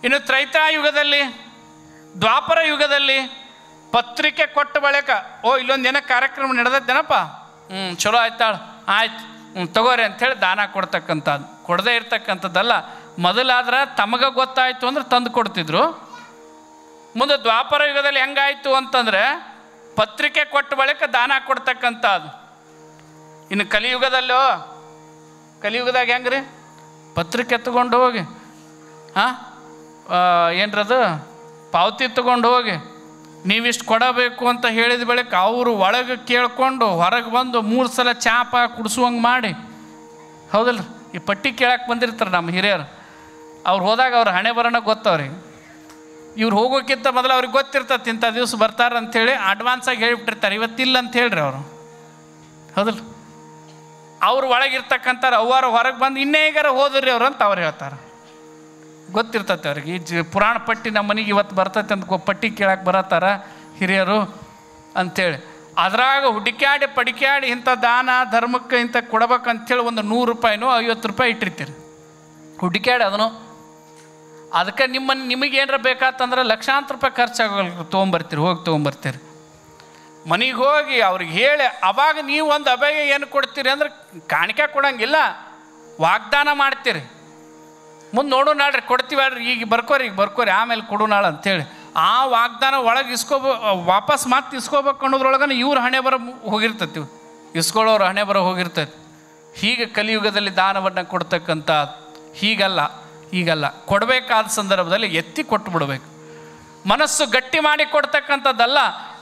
ಇನ್ನು ತ್ರೈತಾಯುಗದಲ್ಲಿ, ದ್ವಾಪರ ಯುಗದಲ್ಲಿ ಪತ್ರಿಕೆ ಕೊಟ್ಟ ಬಳಿಕ ಇಲ್ಲೊಂದು ಏನೋ ಕಾರ್ಯಕ್ರಮ ನಡೆದತ್ತೇನಪ್ಪ, ಚಲೋ ಆಯ್ತಾಳ, ಆಯ್ತು ತಗೋರಿ ಅಂಥೇಳಿ ದಾನ ಕೊಡ್ತಕ್ಕಂಥದ್ದು. ಕೊಡದೇ ಇರ್ತಕ್ಕಂಥದ್ದಲ್ಲ. ಮೊದಲಾದ್ರೆ ತಮಗೆ ಗೊತ್ತಾಯಿತು ಅಂದ್ರೆ ತಂದು ಕೊಡ್ತಿದ್ರು. ಮುಂದೆ ದ್ವಾಪರ ಯುಗದಲ್ಲಿ ಹೆಂಗಾಯಿತು ಅಂತಂದರೆ ಪತ್ರಿಕೆ ಕೊಟ್ಟ ಬಳಿಕ ದಾನ ಕೊಡ್ತಕ್ಕಂಥದ್ದು. ಇನ್ನು ಕಲಿಯುಗದಾಗ ಹೆಂಗ್ರಿ, ಪತ್ರಿಕೆ ತಗೊಂಡು ಹೋಗಿ ಏನರದು ಪಾವತಿ ತಗೊಂಡು ಹೋಗಿ ನೀವಿಷ್ಟು ಕೊಡಬೇಕು ಅಂತ ಹೇಳಿದ ಬಳಿಕ ಅವರು ಒಳಗೆ ಕೇಳ್ಕೊಂಡು ಹೊರಗೆ ಬಂದು 3 ಸಲ ಚಾಪ ಕುಡಿಸುವಂಗೆ ಮಾಡಿ, ಹೌದಲ್ರಿ? ಈ ಪಟ್ಟಿ ಕೇಳಕ್ಕೆ ಬಂದಿರ್ತಾರೆ ನಮ್ಮ ಹಿರಿಯರು. ಅವ್ರು ಹೋದಾಗ ಅವ್ರ ಹಣೆ ಬರೋಣ ಗೊತ್ತವ್ರಿಗೆ. ಇವ್ರು ಹೋಗೋಕ್ಕಿಂತ ಮೊದಲು ಅವ್ರಿಗೆ ಗೊತ್ತಿರ್ತದೆ ಇಂಥ ದಿವಸ ಬರ್ತಾರೆ ಅಂಥೇಳಿ ಅಡ್ವಾನ್ಸಾಗಿ ಹೇಳಿಬಿಟ್ಟಿರ್ತಾರೆ, ಇವತ್ತಿಲ್ಲ ಅಂತ ಹೇಳ್ರಿ ಅವರು, ಹೌದಲ್ಲ? ಅವ್ರು ಒಳಗಿರ್ತಕ್ಕಂಥವ್ರು ಅವ್ವಾರು ಹೊರಗೆ ಬಂದು ಇನ್ನೇ ಈಗಾರ ಹೋದ್ರಿ ಅವ್ರು ಅಂತ ಅವ್ರು ಹೇಳ್ತಾರೆ. ಗೊತ್ತಿರ್ತೈತೆ ಅವ್ರಿಗೆ. ಈ ಪುರಾಣ ಪಟ್ಟಿ ನಮ್ಮ ಮನೆಗೆ ಇವತ್ತು ಬರ್ತೈತೆ ಅಂತ ಪಟ್ಟಿ ಕೇಳಕ್ಕೆ ಬರತ್ತಾರ ಹಿರಿಯರು ಅಂಥೇಳಿ. ಅದ್ರಾಗ ಹುಡುಕ್ಯಾಡಿ ಪಡಿಕ್ಯಾಡಿ ಇಂಥ ದಾನ ಧರ್ಮಕ್ಕೆ ಇಂಥ ಕೊಡ್ಬೇಕಂತೇಳಿ ಒಂದು 100 ರೂಪಾಯಿನೋ 50 ರೂಪಾಯಿ ಇಟ್ಟಿರ್ತೀರಿ, ಹುಡುಕ್ಯಾಡಿ ಅದನ್ನು. ಅದಕ್ಕೆ ನಿಮಗೇನಾರ ಬೇಕಾತಂದ್ರೆ ಲಕ್ಷಾಂತರ ರೂಪಾಯಿ ಖರ್ಚಾಗಲ್ಲ, ತೊಗೊಂಬರ್ತೀರಿ, ಹೋಗಿ ತೊಗೊಂಬರ್ತೀರಿ. ಮನೆಗೆ ಹೋಗಿ ಅವ್ರಿಗೆ ಹೇಳಿ ಅವಾಗ ನೀವು ಒಂದು ಅಭಯ ಏನು ಕೊಡ್ತೀರಿ ಅಂದ್ರೆ ಕಾಣಿಕೆ ಕೊಡೋಂಗಿಲ್ಲ, ವಾಗ್ದಾನ ಮಾಡ್ತೀರಿ. ಮುಂದೆ ನೋಡು ನಾಳ್ರಿ ಕೊಡ್ತೀವಿ ಅಲ್ರಿ, ಈಗ ಬರ್ಕೋರಿ ಆಮೇಲೆ ಕೊಡು ನಾಳೆ ಅಂಥೇಳಿ ಆ ವಾಗ್ದಾನ ಒಳಗೆ ವಾಪಸ್ ಮತ್ತೆ ಇಸ್ಕೋಬೇಕು ಅನ್ನೋದ್ರೊಳಗನೆ ಇವ್ರ ಹಣೆ ಬರ ಹೋಗಿರ್ತೈತಿ, ಇಸ್ಕೊಳ್ಳೋರು ಹಣೆ ಬರ ಹೋಗಿರ್ತೈತಿ. ಹೀಗೆ ಕಲಿಯುಗದಲ್ಲಿ ದಾನವನ್ನು ಕೊಡ್ತಕ್ಕಂಥ ಹೀಗಲ್ಲ ಕೊಡಬೇಕಾದ ಸಂದರ್ಭದಲ್ಲಿ ಎತ್ತಿ ಕೊಟ್ಟು ಬಿಡಬೇಕು. ಮನಸ್ಸು ಗಟ್ಟಿ ಮಾಡಿ ಕೊಡ್ತಕ್ಕಂಥದ್ದಲ್ಲ,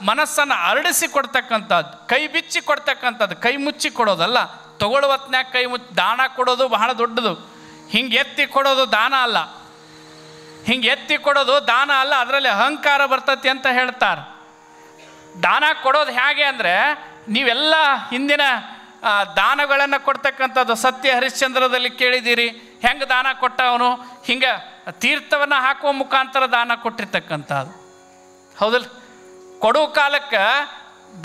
ಮನಸ್ಸನ್ನು ಅರಳಿಸಿ ಕೊಡ್ತಕ್ಕಂಥದ್ದು, ಕೈ ಬಿಚ್ಚಿ ಕೊಡ್ತಕ್ಕಂಥದ್ದು, ಕೈ ಮುಚ್ಚಿ ಕೊಡೋದಲ್ಲ. ತಗೊಳ್ಳುವತ್ನ್ಯಾಗ ಕೈ ಮುಚ್ಚಿ ದಾನ ಕೊಡೋದು ಬಹಳ ದೊಡ್ಡದು. ಹಿಂಗೆ ಎತ್ತಿ ಕೊಡೋದು ದಾನ ಅಲ್ಲ, ಅದರಲ್ಲಿ ಅಹಂಕಾರ ಬರ್ತತಿ ಅಂತ ಹೇಳ್ತಾರೆ. ದಾನ ಕೊಡೋದು ಹೇಗೆ ಅಂದರೆ, ನೀವೆಲ್ಲ ಹಿಂದಿನ ದಾನಗಳನ್ನು ಕೊಡ್ತಕ್ಕಂಥದ್ದು ಸತ್ಯ ಹರಿಶ್ಚಂದ್ರದಲ್ಲಿ ಕೇಳಿದ್ದೀರಿ. ಹೆಂಗೆ ದಾನ ಕೊಟ್ಟವನು, ಹಿಂಗೆ ತೀರ್ಥವನ್ನು ಹಾಕುವ ಮುಖಾಂತರ ದಾನ ಕೊಟ್ಟಿರ್ತಕ್ಕಂಥದ್ದು, ಹೌದಲ್ಲ?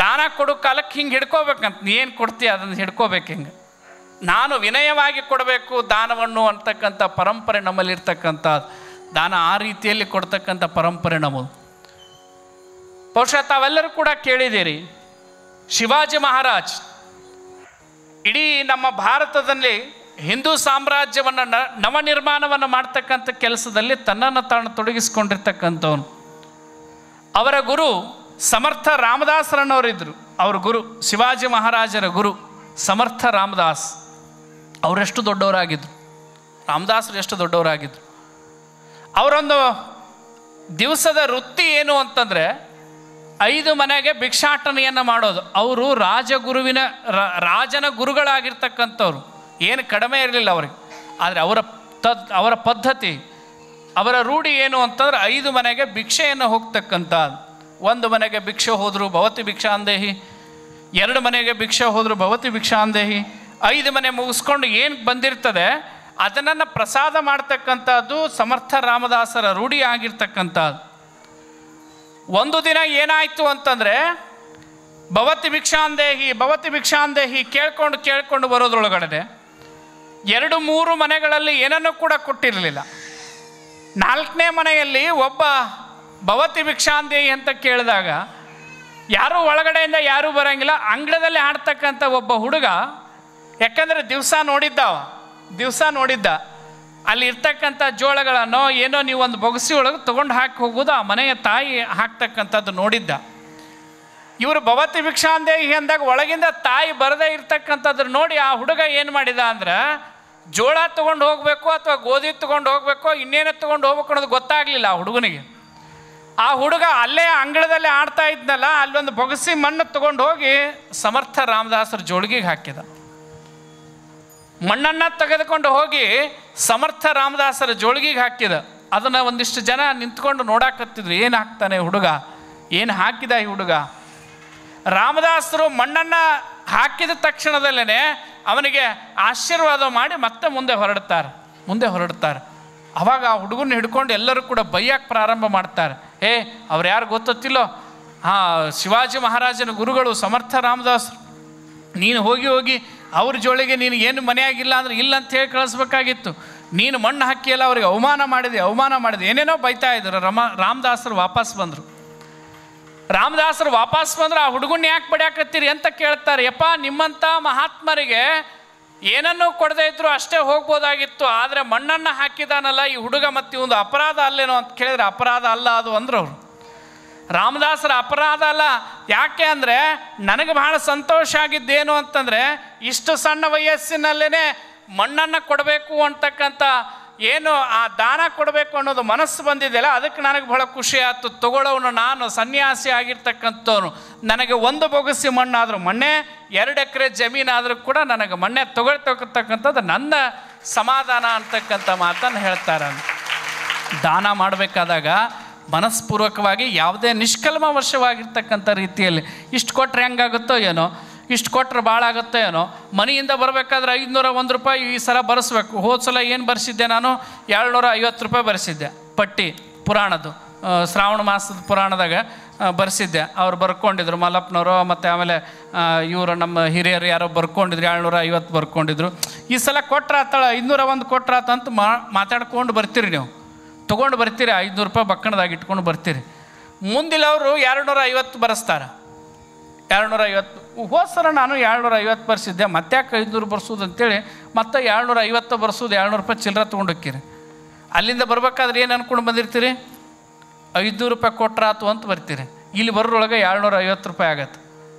ದಾನ ಕೊಡೋ ಕಾಲಕ್ಕೆ ಹಿಂಗೆ ಹಿಡ್ಕೋಬೇಕಂತ, ನೀ ಏನು ಕೊಡ್ತೀಯ ಅದನ್ನು ಹಿಡ್ಕೋಬೇಕು. ಹಿಂಗೆ ನಾನು ವಿನಯವಾಗಿ ಕೊಡಬೇಕು ದಾನವನ್ನು ಅಂತಕ್ಕಂಥ ಪರಂಪರೆ ನಮ್ಮಲ್ಲಿರ್ತಕ್ಕಂಥ ದಾನ ಆ ರೀತಿಯಲ್ಲಿ ಕೊಡ್ತಕ್ಕಂಥ ಪರಂಪರೆ ನಮ್ಮದು. ಬಹುಶಃ ತಾವೆಲ್ಲರೂ ಕೂಡ ಕೇಳಿದ್ದೀರಿ, ಶಿವಾಜಿ ಮಹಾರಾಜ್ ಇಡೀ ನಮ್ಮ ಭಾರತದಲ್ಲಿ ಹಿಂದೂ ಸಾಮ್ರಾಜ್ಯವನ್ನು ನವನಿರ್ಮಾಣವನ್ನು ಮಾಡ್ತಕ್ಕಂಥ ಕೆಲಸದಲ್ಲಿ ತನ್ನನ್ನು ತಾನು ತೊಡಗಿಸ್ಕೊಂಡಿರ್ತಕ್ಕಂಥವನು. ಅವರ ಗುರು ಸಮರ್ಥ ರಾಮದಾಸರನ್ನವರಿದ್ದರು. ಅವ್ರ ಗುರು ಶಿವಾಜಿ ಮಹಾರಾಜರ ಗುರು ಸಮರ್ಥ ರಾಮದಾಸ್. ಅವರೆಷ್ಟು ದೊಡ್ಡವರಾಗಿದ್ದರು, ರಾಮದಾಸರು ಎಷ್ಟು ದೊಡ್ಡವರಾಗಿದ್ದರು. ಅವರೊಂದು ದಿವಸದ ವೃತ್ತಿ ಏನು ಅಂತಂದರೆ 5 ಮನೆಗೆ ಭಿಕ್ಷಾಟನೆಯನ್ನು ಮಾಡೋದು. ಅವರು ರಾಜನ ಗುರುಗಳಾಗಿರ್ತಕ್ಕಂಥವ್ರು, ಏನು ಕಡಿಮೆ ಇರಲಿಲ್ಲ ಅವರಿಗೆ. ಆದರೆ ಅವರ ಪದ್ಧತಿ, ಅವರ ರೂಢಿ ಏನು ಅಂತಂದ್ರೆ 5 ಮನೆಗೆ ಭಿಕ್ಷೆಯನ್ನು ಹೋಗ್ತಕ್ಕಂಥದ್ದು. 1 ಮನೆಗೆ ಭಿಕ್ಷೆ ಹೋದರು ಭವತಿ ಭಿಕ್ಷಾಂದೇಹಿ, 2 ಮನೆಗೆ ಭಿಕ್ಷೆ ಹೋದರು ಭವತಿ ಭಿಕ್ಷಾಂದೇಹಿ, 5 ಮನೆ ಮುಗಿಸ್ಕೊಂಡು ಏನು ಬಂದಿರ್ತದೆ ಅದನ್ನು ಪ್ರಸಾದ ಮಾಡ್ತಕ್ಕಂಥದ್ದು ಸಮರ್ಥ ರಾಮದಾಸರ ರೂಢಿ ಆಗಿರ್ತಕ್ಕಂಥದ್ದು. ಒಂದು ದಿನ ಏನಾಯಿತು ಅಂತಂದರೆ, ಭವತಿ ಭಿಕ್ಷಾಂದೇಹಿ ಕೇಳ್ಕೊಂಡು ಬರೋದ್ರೊಳಗಡೆ 2-3 ಮನೆಗಳಲ್ಲಿ ಏನನ್ನೂ ಕೂಡ ಕೊಟ್ಟಿರಲಿಲ್ಲ. 4ನೇ ಮನೆಯಲ್ಲಿ ಒಬ್ಬ ಭವತಿ ಭಿಕ್ಷಾಂದೇಹಿ ಅಂತ ಕೇಳಿದಾಗ ಯಾರೂ ಒಳಗಡೆಯಿಂದ ಯಾರೂ ಬರೋಂಗಿಲ್ಲ. ಅಂಗಳದಲ್ಲಿ ಆಡ್ತಕ್ಕಂಥ ಒಬ್ಬ ಹುಡುಗ, ಯಾಕಂದರೆ ದಿವಸ ನೋಡಿದ್ದ ಅಲ್ಲಿ ಇರ್ತಕ್ಕಂಥ ಜೋಳಗಳನ್ನು ಏನೋ ನೀವು ಒಂದು ಬೊಗಸಿ ಒಳಗೆ ತೊಗೊಂಡು ಹಾಕಿ ಹೋಗೋದು ಆ ಮನೆಯ ತಾಯಿ ಹಾಕ್ತಕ್ಕಂಥದ್ದು ನೋಡಿದ್ದ. ಇವರು ಭವತಿ ಭಿಕ್ಷಾಂದೇಹಿ ಅಂದಾಗ ಒಳಗಿಂದ ತಾಯಿ ಬರದೇ ಇರ್ತಕ್ಕಂಥದ್ದು ನೋಡಿ ಆ ಹುಡುಗ ಏನು ಮಾಡಿದ ಅಂದ್ರೆ, ಜೋಳ ತೊಗೊಂಡು ಹೋಗಬೇಕು ಅಥವಾ ಗೋಧಿ ತೊಗೊಂಡು ಹೋಗಬೇಕು ಇನ್ನೇನೋ ತೊಗೊಂಡು ಹೋಗ್ಬೇಕು ಅನ್ನೋದು ಗೊತ್ತಾಗಲಿಲ್ಲ ಆ ಹುಡುಗನಿಗೆ. ಆ ಹುಡುಗ ಅಲ್ಲೇ ಅಂಗಳದಲ್ಲಿ ಆಡ್ತಾ ಇದ್ನಲ್ಲ, ಅಲ್ಲೊಂದು ಬೊಗಸಿ ಮಣ್ಣು ತೊಗೊಂಡು ಹೋಗಿ ಸಮರ್ಥ ರಾಮದಾಸರ ಜೋಳಿಗೆಗೆ ಹಾಕಿದ. ಮಣ್ಣನ್ನು ತೆಗೆದುಕೊಂಡು ಹೋಗಿ ಸಮರ್ಥ ರಾಮದಾಸರ ಜೋಳಿಗೆಗೆ ಹಾಕಿದ. ಅದನ್ನು ಒಂದಿಷ್ಟು ಜನ ನಿಂತ್ಕೊಂಡು ನೋಡಾಕತ್ತಿದ್ರು, ಏನು ಹಾಕ್ತಾನೆ ಹುಡುಗ, ಏನು ಹಾಕಿದ ಈ ಹುಡುಗ. ರಾಮದಾಸರು ಮಣ್ಣನ್ನು ಹಾಕಿದ ತಕ್ಷಣದಲ್ಲೇ ಅವನಿಗೆ ಆಶೀರ್ವಾದ ಮಾಡಿ ಮತ್ತೆ ಮುಂದೆ ಹೊರಡ್ತಾರೆ. ಅವಾಗ ಆ ಹುಡುಗನ ಹಿಡ್ಕೊಂಡು ಎಲ್ಲರೂ ಕೂಡ ಬೈಯಕ್ಕೆ ಪ್ರಾರಂಭ ಮಾಡ್ತಾರೆ. ಅವ್ರು ಯಾರು ಗೊತ್ತಿಲ್ಲೋ, ಶಿವಾಜಿ ಮಹಾರಾಜನ ಗುರುಗಳು ಸಮರ್ಥ ರಾಮದಾಸರು, ನೀನು ಹೋಗಿ ಅವ್ರ ಜೋಳಿಗೆ ನೀನು ಏನು ಮನೆಯಾಗಿಲ್ಲ ಅಂದ್ರೆ ಇಲ್ಲ ಅಂತ ಹೇಳಿ ಕಳಿಸ್ಬೇಕಾಗಿತ್ತು. ನೀನು ಮಣ್ಣು ಹಾಕಿಯಲ್ಲ ಅವ್ರಿಗೆ ಅವಮಾನ ಮಾಡಿದೆ ಏನೇನೋ ಬೈತಾ ಇದ್ರು. ರಾಮದಾಸರು ವಾಪಸ್ ಬಂದರು. ರಾಮದಾಸರು ವಾಪಸ್ ಬಂದ್ರೆ ಆ ಹುಡುಗನ್ನ ಯಾಕೆ ಬಡಿಯಾಕತ್ತೀರಿ ಅಂತ ಕೇಳ್ತಾರೆ. ಯಪ್ಪ, ನಿಮ್ಮಂಥ ಮಹಾತ್ಮರಿಗೆ ಏನನ್ನೂ ಕೊಡದೇ ಇದ್ರು ಅಷ್ಟೇ ಹೋಗ್ಬೋದಾಗಿತ್ತು, ಆದರೆ ಮಣ್ಣನ್ನು ಹಾಕಿದಾನಲ್ಲ ಈ ಹುಡುಗ, ಮತ್ತು ಒಂದು ಅಪರಾಧ ಅಲ್ಲೇನೋ ಅಂತ ಕೇಳಿದ್ರೆ ಅಪರಾಧ ಅಲ್ಲ ಅದು ಅಂದರು ಅವರು. ರಾಮದಾಸರ ಅಪರಾಧ ಅಲ್ಲ. ಯಾಕೆ ಅಂದರೆ ನನಗೆ ಬಹಳ ಸಂತೋಷ ಆಗಿದ್ದೇನು ಅಂತಂದರೆ ಇಷ್ಟು ಸಣ್ಣ ವಯಸ್ಸಿನಲ್ಲೇ ಮಣ್ಣನ್ನು ಕೊಡಬೇಕು ಅಂತಕ್ಕಂಥ ಏನು ಆ ದಾನ ಕೊಡಬೇಕು ಅನ್ನೋದು ಮನಸ್ಸು ಬಂದಿದೆಯಲ್ಲ, ಅದಕ್ಕೆ ನನಗೆ ಬಹಳ ಖುಷಿ ಆಯ್ತು. ತಗೊಳ್ಳೋನು ನಾನು ಸನ್ಯಾಸಿ ಆಗಿರ್ತಕ್ಕಂಥವನು, ನನಗೆ ಒಂದು ಬೊಗಸಿ ಮಣ್ಣಾದರೂ ಮಣ್ಣೆ, 2 ಎಕರೆ ಜಮೀನಾದರೂ ಕೂಡ ನನಗೆ ಮಣ್ಣೆ ತಗೊಳ್ತಕ್ಕಂಥದ್ದು ನನ್ನ ಸಮಾಧಾನ ಅಂತಕ್ಕಂಥ ಮಾತನ್ನು ಹೇಳ್ತಾರೆ. ದಾನ ಮಾಡಬೇಕಾದಾಗ ಮನಸ್ಪೂರ್ವಕವಾಗಿ ಯಾವುದೇ ನಿಷ್ಕಲ್ಮವಶವಾಗಿರ್ತಕ್ಕಂಥ ರೀತಿಯಲ್ಲಿ ಇಷ್ಟು ಕೊಟ್ಟರೆ ಹೆಂಗಾಗುತ್ತೋ ಏನೋ, ಇಷ್ಟು ಕೊಟ್ಟರೆ ಭಾಳ ಆಗುತ್ತೋ ಏನೋ. ಮನೆಯಿಂದ ಬರಬೇಕಾದ್ರೆ 501 ರೂಪಾಯಿ ಈ ಸಲ ಬರೆಸ್ಬೇಕು. ಹೋದ ಸಲ ಏನು ಬರೆಸಿದ್ದೆ ನಾನು, 750 ರೂಪಾಯಿ ಬರೆಸಿದ್ದೆ. ಪಟ್ಟಿ ಪುರಾಣದ್ದು, ಶ್ರಾವಣ ಮಾಸದ ಪುರಾಣದಾಗ ಬರೆಸಿದ್ದೆ. ಅವ್ರು ಬರ್ಕೊಂಡಿದ್ರು, ಮಲ್ಲಪ್ಪನವರು ಮತ್ತು ಆಮೇಲೆ ಇವರು ನಮ್ಮ ಹಿರಿಯರು ಯಾರೋ ಬರ್ಕೊಂಡಿದ್ರು, 750 ಬರ್ಕೊಂಡಿದ್ರು. ಈ ಸಲ ಕೊಟ್ರಾತಳ 501 ಕೊಟ್ರಾತಂತ ಮಾತಾಡ್ಕೊಂಡು ಬರ್ತೀರಿ, ನೀವು ತೊಗೊಂಡು ಬರ್ತೀರಿ, 500 ರೂಪಾಯಿ ಬಕ್ಕಣದಾಗ ಇಟ್ಕೊಂಡು ಬರ್ತೀರಿ. ಮುಂದಿಲ್ಲ ಅವರು 250 ಬರೆಸ್ತಾರೆ. 250 ಹೋದ ಸಲ ನಾನು 750 ಬರ್ಸಿದ್ದೆ, ಮತ್ತೆ ಯಾಕೆ 500 ಬರ್ಸೋದು ಅಂತೇಳಿ ಮತ್ತೆ 750 ಬರ್ಸೋದು, 200 ರೂಪಾಯಿ ಚಿಲ್ಲರೆ ತೊಗೊಂಡು ಹೋಗ್ತೀರಿ. ಅಲ್ಲಿಂದ ಬರ್ಬೇಕಾದ್ರೆ ಏನು ಅಂದ್ಕೊಂಡು ಬಂದಿರ್ತೀರಿ, 500 ರೂಪಾಯಿ ಕೊಟ್ರಾತು ಅಂತ ಬರ್ತೀರಿ. ಇಲ್ಲಿ ಬರೋರೊಳಗೆ 750 ರೂಪಾಯಿ ಆಗತ್ತೆ.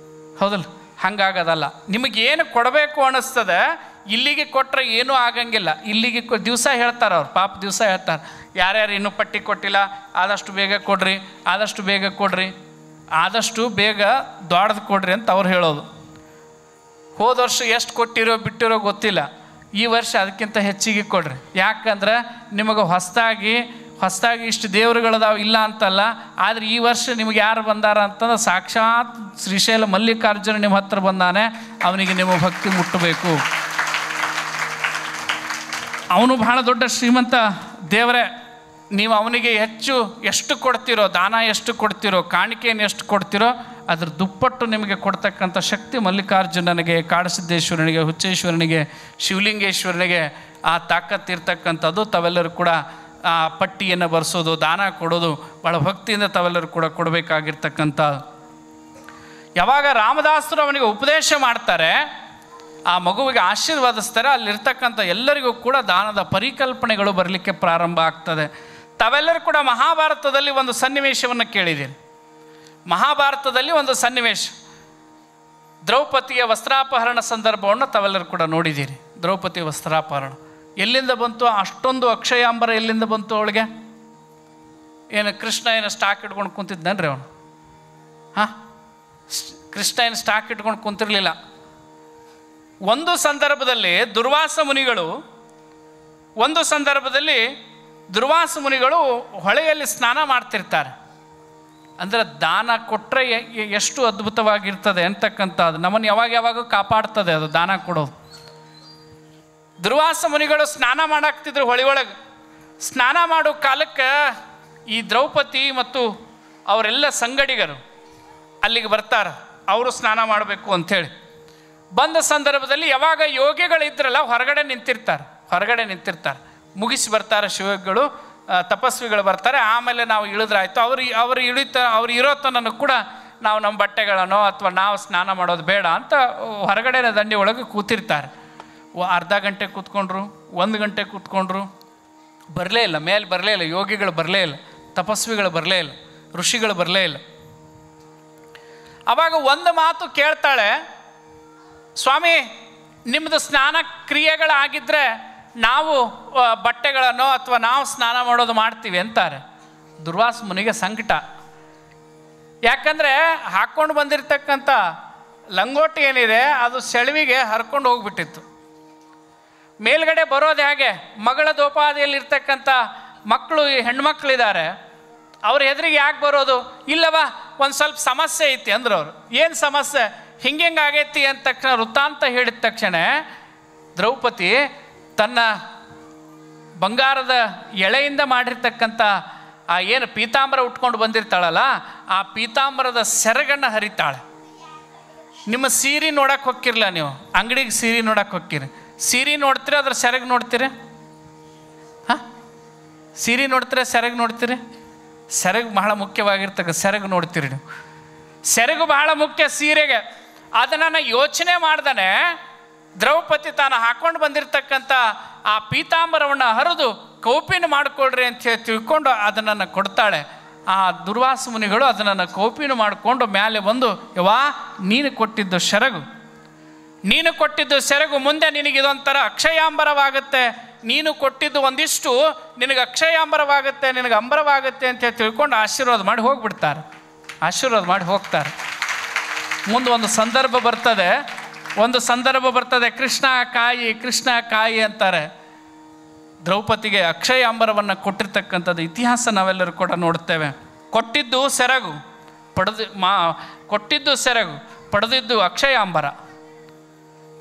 ಹೌದಲ್ಲ? ಹಂಗಾಗೋದಲ್ಲ. ನಿಮಗೇನು ಕೊಡಬೇಕು ಅನ್ನಿಸ್ತದೆ, ಇಲ್ಲಿಗೆ ಕೊಟ್ಟರೆ ಏನೂ ಆಗಂಗಿಲ್ಲ. ಇಲ್ಲಿಗೆ ದಿವಸ ಹೇಳ್ತಾರೆ ಅವ್ರು, ಪಾಪ ದಿವಸ ಹೇಳ್ತಾರೆ, ಯಾರ್ಯಾರು ಇನ್ನೂ ಪಟ್ಟಿ ಕೊಟ್ಟಿಲ್ಲ ಆದಷ್ಟು ಬೇಗ ಕೊಡ್ರಿ, ಆದಷ್ಟು ಬೇಗ ಕೊಡ್ರಿ, ಆದಷ್ಟು ಬೇಗ ದೊಡ್ಡದು ಕೊಡ್ರಿ ಅಂತ ಅವ್ರು ಹೇಳೋದು. ಹೋದ ವರ್ಷ ಎಷ್ಟು ಕೊಟ್ಟಿರೋ ಬಿಟ್ಟಿರೋ ಗೊತ್ತಿಲ್ಲ, ಈ ವರ್ಷ ಅದಕ್ಕಿಂತ ಹೆಚ್ಚಿಗೆ ಕೊಡ್ರಿ. ಯಾಕಂದ್ರೆ ನಿಮಗೆ ಹೊಸದಾಗಿ ಇಷ್ಟು ದೇವರುಗಳದಾವ ಇಲ್ಲ ಅಂತಲ್ಲ, ಆದರೆ ಈ ವರ್ಷ ನಿಮಗೆ ಯಾರು ಬಂದಾರ ಅಂತಂದ್ರೆ ಸಾಕ್ಷಾತ್ ಶ್ರೀಶೈಲ ಮಲ್ಲಿಕಾರ್ಜುನ ನಿಮ್ಮ ಹತ್ರ ಬಂದಾನೆ, ಅವನಿಗೆ ನಿಮ್ಮ ಭಕ್ತಿ ಮುಟ್ಟಬೇಕು. ಅವನು ಬಹಳ ದೊಡ್ಡ ಶ್ರೀಮಂತ ದೇವರೇ. ನೀವು ಅವನಿಗೆ ಎಷ್ಟು ಕೊಡ್ತೀರೋ, ದಾನ ಎಷ್ಟು ಕೊಡ್ತೀರೋ, ಕಾಣಿಕೆಯನ್ನು ಎಷ್ಟು ಕೊಡ್ತೀರೋ ಅದ್ರ ದುಪ್ಪಟ್ಟು ನಿಮಗೆ ಕೊಡ್ತಕ್ಕಂಥ ಶಕ್ತಿ ಮಲ್ಲಿಕಾರ್ಜುನನಿಗೆ, ಕಾಡಸಿದ್ದೇಶ್ವರನಿಗೆ, ಹುಚ್ಚೇಶ್ವರನಿಗೆ, ಶಿವಲಿಂಗೇಶ್ವರನಿಗೆ ಆ ತಾಕತ್ತಿರ್ತಕ್ಕಂಥದ್ದು. ತಾವೆಲ್ಲರೂ ಕೂಡ ಆ ಪಟ್ಟಿಯನ್ನು ಬರೆಸೋದು, ದಾನ ಕೊಡೋದು ಭಾಳ ಭಕ್ತಿಯಿಂದ ತಾವೆಲ್ಲರೂ ಕೂಡ ಕೊಡಬೇಕಾಗಿರ್ತಕ್ಕಂಥ. ಯಾವಾಗ ರಾಮದಾಸರು ಅವನಿಗೆ ಉಪದೇಶ ಮಾಡ್ತಾರೆ, ಆ ಮಗುವಿಗೆ ಆಶೀರ್ವಾದಿಸ್ತಾರೆ, ಅಲ್ಲಿರ್ತಕ್ಕಂಥ ಎಲ್ಲರಿಗೂ ಕೂಡ ದಾನದ ಪರಿಕಲ್ಪನೆಗಳು ಬರಲಿಕ್ಕೆ ಪ್ರಾರಂಭ ಆಗ್ತದೆ. ತಾವೆಲ್ಲರೂ ಕೂಡ ಮಹಾಭಾರತದಲ್ಲಿ ಒಂದು ಸನ್ನಿವೇಶವನ್ನು ಕೇಳಿದ್ದೀರಿ. ಮಹಾಭಾರತದಲ್ಲಿ ಒಂದು ಸನ್ನಿವೇಶ, ದ್ರೌಪದಿಯ ವಸ್ತ್ರಾಪಹರಣ ಸಂದರ್ಭವನ್ನು ತಾವೆಲ್ಲರೂ ಕೂಡ ನೋಡಿದ್ದೀರಿ. ದ್ರೌಪದಿ ವಸ್ತ್ರಾಪಹರಣ ಎಲ್ಲಿಂದ ಬಂತು? ಅಷ್ಟೊಂದು ಅಕ್ಷಯಾಂಬರ ಎಲ್ಲಿಂದ ಬಂತು ಅವಳಿಗೆ? ಏನು ಕೃಷ್ಣ ಏನು ಸ್ಟಾಕ್ ಇಟ್ಕೊಂಡು ಕುಂತಿದ್ದನ್ರಿ ಅವನು? ಕೃಷ್ಣ ಏನು ಸ್ಟಾಕ್ ಇಟ್ಕೊಂಡು ಕುಂತಿರಲಿಲ್ಲ. ಒಂದು ಸಂದರ್ಭದಲ್ಲಿ ದುರ್ವಾಸ ಮುನಿಗಳು ಹೊಳೆಯಲ್ಲಿ ಸ್ನಾನ ಮಾಡ್ತಿರ್ತಾರೆ. ಅಂದರೆ ದಾನ ಕೊಟ್ಟರೆ ಎಷ್ಟು ಅದ್ಭುತವಾಗಿರ್ತದೆ ಅಂತಕ್ಕಂಥದ್ದು ನಮ್ಮನ್ನು ಯಾವಾಗ ಕಾಪಾಡ್ತದೆ ಅದು ದಾನ ಕೊಡೋದು. ದುರ್ವಾಸ ಮುನಿಗಳು ಸ್ನಾನ ಮಾಡಾಕ್ತಿದ್ರು ಹೊಳೆ ಒಳಗೆ. ಸ್ನಾನ ಮಾಡೋ ಕಾಲಕ್ಕೆ ಈ ದ್ರೌಪದಿ ಮತ್ತು ಅವರೆಲ್ಲ ಸಂಗಡಿಗರು ಅಲ್ಲಿಗೆ ಬರ್ತಾರೆ, ಅವರು ಸ್ನಾನ ಮಾಡಬೇಕು ಅಂಥೇಳಿ. ಬಂದ ಸಂದರ್ಭದಲ್ಲಿ ಯಾವಾಗ ಯೋಗಿಗಳಿದ್ರಲ್ಲ ಹೊರಗಡೆ ನಿಂತಿರ್ತಾರೆ, ಮುಗಿಸಿ ಬರ್ತಾರೆ ಶಿವಗಳು, ತಪಸ್ವಿಗಳು ಬರ್ತಾರೆ. ಆಮೇಲೆ ನಾವು ಇಳಿದ್ರಾಯ್ತು. ಅವ್ರು ಇರೋ ತನಕ ಕೂಡ ನಾವು ನಮ್ಮ ಬಟ್ಟೆಗಳನ್ನು ಅಥವಾ ನಾವು ಸ್ನಾನ ಮಾಡೋದು ಬೇಡ ಅಂತ ಹೊರಗಡೆ ದಂಡಿ ಒಳಗೆ ಕೂತಿರ್ತಾರೆ. ಅರ್ಧ ಗಂಟೆ ಕೂತ್ಕೊಂಡ್ರು, 1 ಗಂಟೆ ಕೂತ್ಕೊಂಡ್ರು, ಬರಲೇ ಇಲ್ಲ, ಮೇಲೆ ಬರಲೇ ಇಲ್ಲ, ಯೋಗಿಗಳು ಬರಲೇ ಇಲ್ಲ, ತಪಸ್ವಿಗಳು ಬರಲೇ ಇಲ್ಲ, ಋಷಿಗಳು ಬರಲೇ ಇಲ್ಲ. ಆವಾಗ ಒಂದು ಮಾತು ಕೇಳ್ತಾಳೆ, ಸ್ವಾಮಿ ನಿಮ್ಮದು ಸ್ನಾನ ಕ್ರಿಯೆಗಳಾಗಿದ್ದರೆ ನಾವು ಬಟ್ಟೆಗಳನ್ನು ಅಥವಾ ನಾವು ಸ್ನಾನ ಮಾಡೋದು ಮಾಡ್ತೀವಿ ಅಂತಾರೆ. ದುರ್ವಾಸ ಮುನಿಗೆ ಸಂಕಟ. ಯಾಕಂದರೆ ಹಾಕ್ಕೊಂಡು ಬಂದಿರತಕ್ಕಂಥ ಲಂಗೋಟಿ ಏನಿದೆ ಅದು ಸೆಳವಿಗೆ ಹರ್ಕೊಂಡು ಹೋಗ್ಬಿಟ್ಟಿತ್ತು. ಮೇಲ್ಗಡೆ ಬರೋದು ಹೇಗೆ? ಮಗಳ ದೋಪಾದಿಯಲ್ಲಿರ್ತಕ್ಕಂಥ ಮಕ್ಕಳು, ಹೆಣ್ಮಕ್ಳಿದ್ದಾರೆ, ಅವ್ರ ಎದುರಿಗೆ ಯಾಕೆ ಬರೋದು? ಇಲ್ಲವಾ ಒಂದು ಸ್ವಲ್ಪ ಸಮಸ್ಯೆ ಐತಿ ಅಂದ್ರೆ ಅವರು. ಏನು ಸಮಸ್ಯೆ? ಹಿಂಗೆ ಆಗೈತಿ ಅಂದ ತಕ್ಷಣ ವೃತ್ತಾಂತ ಹೇಳಿದ ತಕ್ಷಣ ದ್ರೌಪದಿ ತನ್ನ ಬಂಗಾರದ ಎಳೆಯಿಂದ ಮಾಡಿರ್ತಕ್ಕಂಥ ಆ ಏನು ಪೀತಾಂಬರ ಉಟ್ಕೊಂಡು ಬಂದಿರ್ತಾಳಲ್ಲ, ಆ ಪೀತಾಂಬರದ ಸೆರಗನ್ನು ಹರಿತಾಳೆ. ನಿಮ್ಮ ಸೀರೆ ನೋಡಕ್ಕೆ ಹೋಗಿರಲ್ಲ, ನೀವು ಅಂಗಡಿಗೆ ಸೀರೆ ನೋಡಕ್ಕೆ ಹೋಗ್ತೀರಿ, ಸೀರೆ ನೋಡ್ತೀರಿ, ಅದ್ರ ಸೆರಗು ನೋಡ್ತೀರಿ? ಸೀರೆ ನೋಡ್ತೀರ, ಸೆರಗು ನೋಡ್ತೀರಿ? ಸೆರಗು ಬಹಳ ಮುಖ್ಯವಾಗಿರ್ತಕ್ಕ, ಸೆರಗು ನೋಡ್ತೀರಿ ನೀವು. ಸೆರಗು ಬಹಳ ಮುಖ್ಯ ಸೀರೆಗೆ. ಅದನ್ನು ಯೋಚನೆ ಮಾಡ್ದಾನೆ ದ್ರೌಪದಿ ತಾನು ಹಾಕ್ಕೊಂಡು ಬಂದಿರತಕ್ಕಂಥ ಆ ಪೀತಾಂಬರವನ್ನು ಹರಿದು ಕೌಪಿನ ಮಾಡಿಕೊಳ್ರಿ ಅಂತ ಹೇಳಿ ತಿಳ್ಕೊಂಡು ಅದನ್ನು ಕೊಡ್ತಾಳೆ. ಆ ದುರ್ವಾಸ ಮುನಿಗಳು ಅದನ್ನು ಕೌಪಿನ ಮಾಡಿಕೊಂಡು ಮೇಲೆ ಬಂದು, ಯವ್ವಾ ನೀನು ಕೊಟ್ಟಿದ್ದು ಸೆರಗು, ನೀನು ಕೊಟ್ಟಿದ್ದು ಸೆರಗು ಮುಂದೆ ನಿನಗೆ ಇದೊಂಥರ ಅಕ್ಷಯಾಂಬರವಾಗುತ್ತೆ, ನೀನು ಕೊಟ್ಟಿದ್ದು ಒಂದಿಷ್ಟು ನಿನಗೆ ಅಕ್ಷಯಾಂಬರವಾಗುತ್ತೆ, ನಿನಗೆ ಅಂಬರವಾಗುತ್ತೆ ಅಂತ ತಿಳ್ಕೊಂಡು ಆಶೀರ್ವಾದ ಮಾಡಿ ಹೋಗಿಬಿಡ್ತಾರೆ. ಆಶೀರ್ವಾದ ಮಾಡಿ ಹೋಗ್ತಾರೆ. ಮುಂದೆ ಒಂದು ಸಂದರ್ಭ ಬರ್ತದೆ, ಕೃಷ್ಣ ಕಾಯಿ ಅಂತಾರೆ. ದ್ರೌಪದಿಗೆ ಅಕ್ಷಯಾಂಬರವನ್ನು ಕೊಟ್ಟಿರ್ತಕ್ಕಂಥದ್ದು ಇತಿಹಾಸ ನಾವೆಲ್ಲರೂ ಕೂಡ ನೋಡ್ತೇವೆ. ಕೊಟ್ಟಿದ್ದು ಸೆರಗು, ಪಡೆದಿದ್ದು ಅಕ್ಷಯಾಂಬರ.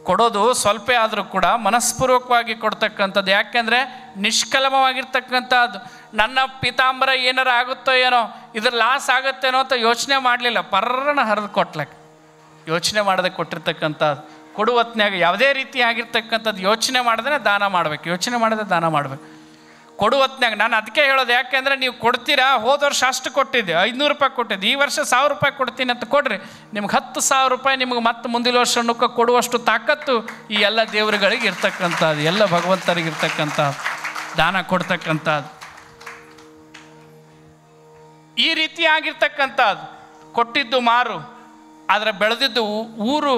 ಕೊಡೋದು ಸ್ವಲ್ಪ ಆದರೂ ಕೂಡ ಮನಸ್ಪೂರ್ವಕವಾಗಿ ಕೊಡ್ತಕ್ಕಂಥದ್ದು. ಯಾಕೆಂದರೆ ನಿಷ್ಕಲಮವಾಗಿರ್ತಕ್ಕಂಥದ್ದು. ನನ್ನ ಪೀತಾಂಬರ ಏನಾರ ಆಗುತ್ತೋ ಏನೋ, ಇದ್ರ ಲಾಸ್ ಆಗುತ್ತೇನೋ ಅಂತ ಯೋಚನೆ ಮಾಡಲಿಲ್ಲ, ಪರ್ರನ ಹರಿದು ಕೊಟ್ಲಕ್ಕೆ. ಯೋಚನೆ ಮಾಡದೆ ಕೊಟ್ಟಿರ್ತಕ್ಕಂಥದ್ದು. ಕೊಡುವತ್ನಾಗ ಯಾವುದೇ ರೀತಿಯಾಗಿರ್ತಕ್ಕಂಥದ್ದು ಯೋಚನೆ ಮಾಡಿದ್ರೆ ದಾನ ಮಾಡಬೇಕು, ಯೋಚನೆ ಮಾಡದೆ ದಾನ ಮಾಡಬೇಕು. ಕೊಡುವತ್ನಾಗ ನಾನು ಅದಕ್ಕೆ ಹೇಳೋದು, ಯಾಕೆಂದರೆ ನೀವು ಕೊಡ್ತೀರಾ, ಹೋದ ವರ್ಷ ಅಷ್ಟು ಕೊಟ್ಟಿದ್ದೆ, 500 ರೂಪಾಯಿ ಕೊಟ್ಟಿದ್ದೆ, ಈ ವರ್ಷ 1000 ರೂಪಾಯಿ ಕೊಡ್ತೀನಿ ಅಂತ ಕೊಡ್ರಿ, ನಿಮ್ಗೆ 10,000 ರೂಪಾಯಿ ನಿಮ್ಗೆ ಮತ್ತೆ ಮುಂದಿನ ವರ್ಷ ಕೊಡುವಷ್ಟು ತಾಕತ್ತು ಈ ಎಲ್ಲ ದೇವರುಗಳಿಗೆ ಇರ್ತಕ್ಕಂಥದ್ದು, ಎಲ್ಲ ಭಗವಂತರಿಗೆ ಇರ್ತಕ್ಕಂಥದ್ದು, ದಾನ ಕೊಡ್ತಕ್ಕಂಥದ್ದು. ಈ ರೀತಿಯಾಗಿರ್ತಕ್ಕಂಥದ್ದು. ಕೊಟ್ಟಿದ್ದು ಮಾರು, ಆದರೆ ಬೆಳೆದಿದ್ದು ಊರು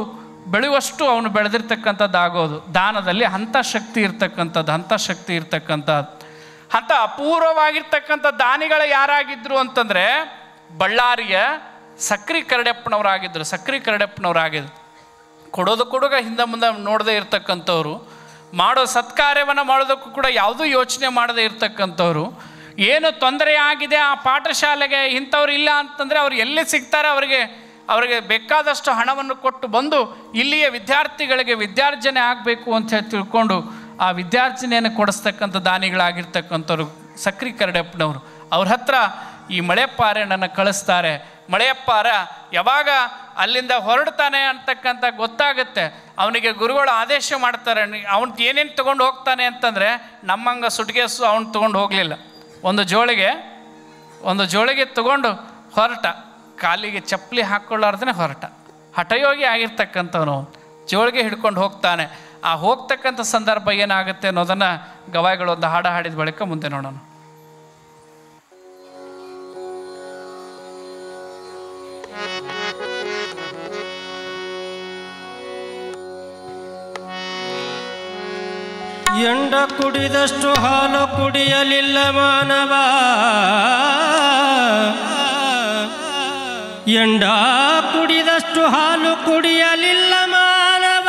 ಬೆಳೆಯುವಷ್ಟು ಅವನು ಬೆಳೆದಿರ್ತಕ್ಕಂಥದ್ದು ಆಗೋದು. ದಾನದಲ್ಲಿ ಅಂಥ ಶಕ್ತಿ ಇರ್ತಕ್ಕಂಥದ್ದು. ಅಂಥ ಅಪೂರ್ವವಾಗಿರ್ತಕ್ಕಂಥ ದಾನಿಗಳು ಯಾರಾಗಿದ್ದರು ಅಂತಂದರೆ ಬಳ್ಳಾರಿಯ ಸಕ್ರಿ ಕರಡೆಪ್ಪನವರಾಗಿದ್ದರು. ಕೊಡುಗ ಹಿಂದೆ ಮುಂದೆ ನೋಡದೆ ಇರ್ತಕ್ಕಂಥವ್ರು, ಮಾಡೋ ಸತ್ಕಾರ್ಯವನ್ನು ಮಾಡೋದಕ್ಕೂ ಕೂಡ ಯಾವುದೂ ಯೋಚನೆ ಮಾಡದೇ ಇರ್ತಕ್ಕಂಥವ್ರು. ಏನು ತೊಂದರೆ ಆಗಿದೆ ಆ ಪಾಠಶಾಲೆಗೆ, ಇಂಥವ್ರು ಇಲ್ಲ ಅಂತಂದರೆ ಅವ್ರು ಎಲ್ಲಿ ಸಿಗ್ತಾರೆ, ಅವರಿಗೆ ಬೇಕಾದಷ್ಟು ಹಣವನ್ನು ಕೊಟ್ಟು ಬಂದು ಇಲ್ಲಿಯ ವಿದ್ಯಾರ್ಥಿಗಳಿಗೆ ವಿದ್ಯಾರ್ಜನೆ ಆಗಬೇಕು ಅಂತ ಹೇಳಿ ತಿಳ್ಕೊಂಡು ಆ ವಿದ್ಯಾರ್ಜನೆಯನ್ನು ಕೊಡಿಸ್ತಕ್ಕಂಥ ದಾನಿಗಳಾಗಿರ್ತಕ್ಕಂಥವ್ರು ಸಕ್ರಿ ಕರಡೆಪ್ಪನವರು. ಅವ್ರ ಹತ್ರ ಈ ಮಳೆಯಪ್ಪಾರಣ್ಣನ ಕಳಿಸ್ತಾರೆ. ಮಳೆಯಪ್ಪಾರ ಯಾವಾಗ ಅಲ್ಲಿಂದ ಹೊರಡ್ತಾನೆ ಅಂತಕ್ಕಂಥ ಗೊತ್ತಾಗುತ್ತೆ. ಅವನಿಗೆ ಗುರುಗಳು ಆದೇಶ ಮಾಡ್ತಾರೆ, ಅವನು ಏನೇನು ತೊಗೊಂಡು ಹೋಗ್ತಾನೆ ಅಂತಂದರೆ ನಮ್ಮಂಗೆ ಸುಟ್ಕೇಸು ಅವನು ತೊಗೊಂಡು ಹೋಗಲಿಲ್ಲ. ಒಂದು ಜೋಳಿಗೆ ತೊಗೊಂಡು ಹೊರಟ, ಕಾಲಿಗೆ ಚಪ್ಪಲಿ ಹಾಕ್ಕೊಳ್ಳಾರ್ದೇ ಹೊರಟ. ಹಠಯೋಗಿ ಆಗಿರ್ತಕ್ಕಂಥವನು ಜೋಳಿಗೆ ಹಿಡ್ಕೊಂಡು ಹೋಗ್ತಾನೆ. ಆ ಹೋಗ್ತಕ್ಕಂಥ ಸಂದರ್ಭ ಏನಾಗುತ್ತೆ ಅನ್ನೋದನ್ನು ಗವಾಯಿಗಳು ಒಂದು ಹಾಡು ಹಾಡಿದ ಬಳಿಕ ಮುಂದೆ ನೋಡೋಣ. ಎಂಡ ಕುಡಿದಷ್ಟು ಹಾಲು ಕುಡಿಯಲಿಲ್ಲ ಮಾನವ, ಎಂಡ ಕುಡಿದಷ್ಟು ಹಾಲು ಕುಡಿಯಲಿಲ್ಲ ಮಾನವ,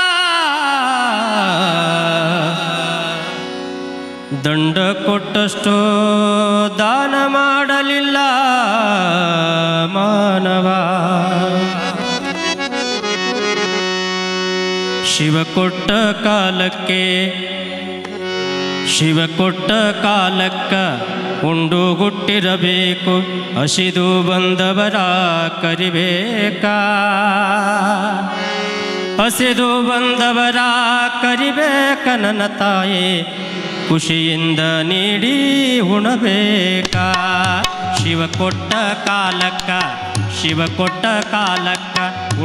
ದಂಡ ಕೊಟ್ಟಷ್ಟು ದಾನ ಮಾಡಲಿಲ್ಲ ಮಾನವ. ಶಿವ ಕೊಟ್ಟ ಕಾಲಕ್ಕ ಉಂಡು ಹುಟ್ಟಿರಬೇಕು, ಹಸಿದು ಬಂದವರ ಕರಿಬೇಕಾ, ಹಸಿದು ಬಂದವರ ಕರಿಬೇಕ ನನ್ನ ತಾಯಿ, ಖುಷಿಯಿಂದ ನೀಡಿ ಉಣಬೇಕಾ. ಶಿವ ಕೊಟ್ಟ ಕಾಲಕ್ಕ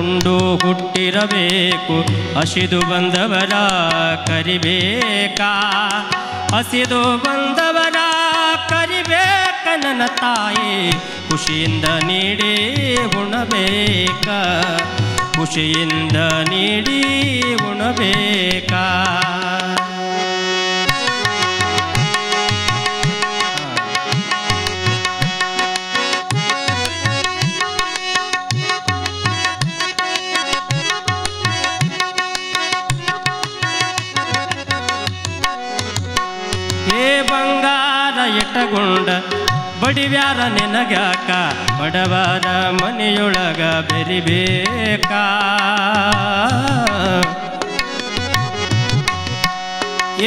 ಉಂಡು ಹುಟ್ಟಿರಬೇಕು, ಹಸಿದು ಬಂದವರ ಕರಿಬೇಕಾ, ಹಸಿದು ಬಂದವರ ಕರಿಬೇಕ ನನ್ನ ತಾಯಿ, ಖುಷಿಯಿಂದ ನೀಡಿ ಉಣಬೇಕಾ, ಖುಷಿಯಿಂದ ನೀಡಿ ಉಣಬೇಕಾ. ಬಂಗಾರ ಇಟ್ಟಗೊಂಡ ಬಡಿವ್ಯಾರ ನಿನಗ್ಯಾಕ, ಬಡವರ ಮನೆಯೊಳಗ ಬೆರಿಬೇಕಾ.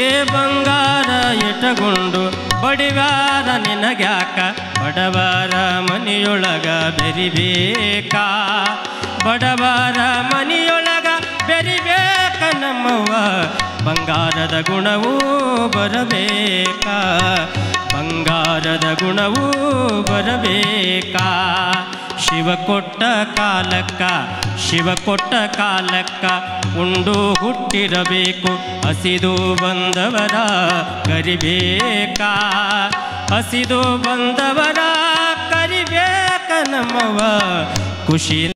ಏ ಬಂಗಾರ ಇಟ್ಟಗೊಂಡು ಬಡಿವ್ಯಾರ ನಿನಗ್ಯಾಕ, ಬಡವರ ಮನೆಯೊಳಗ ಬೆರಿಬೇಕಾ, ಬಡವರ ಮನೆಯೊಳಗ ಬೆರಿಬೇಕ ನಮ್ಮವ್ವ, ಬಂಗಾರದ ಗುಣವೂ ಬರಬೇಕಾ, ಬಂಗಾರದ ಗುಣವೂ ಬರಬೇಕಾ ಶಿವ ಕೊಟ್ಟ ಕಾಲಕ್ಕ ಉಂಡು ಹುಟ್ಟಿರಬೇಕು ಹಸಿದು ಬಂದವರ ಕರಿಬೇಕಾ ಹಸಿದು ಬಂದವರ ಕರಿಬೇಕ ನಮ್ಮವ ಖುಷಿ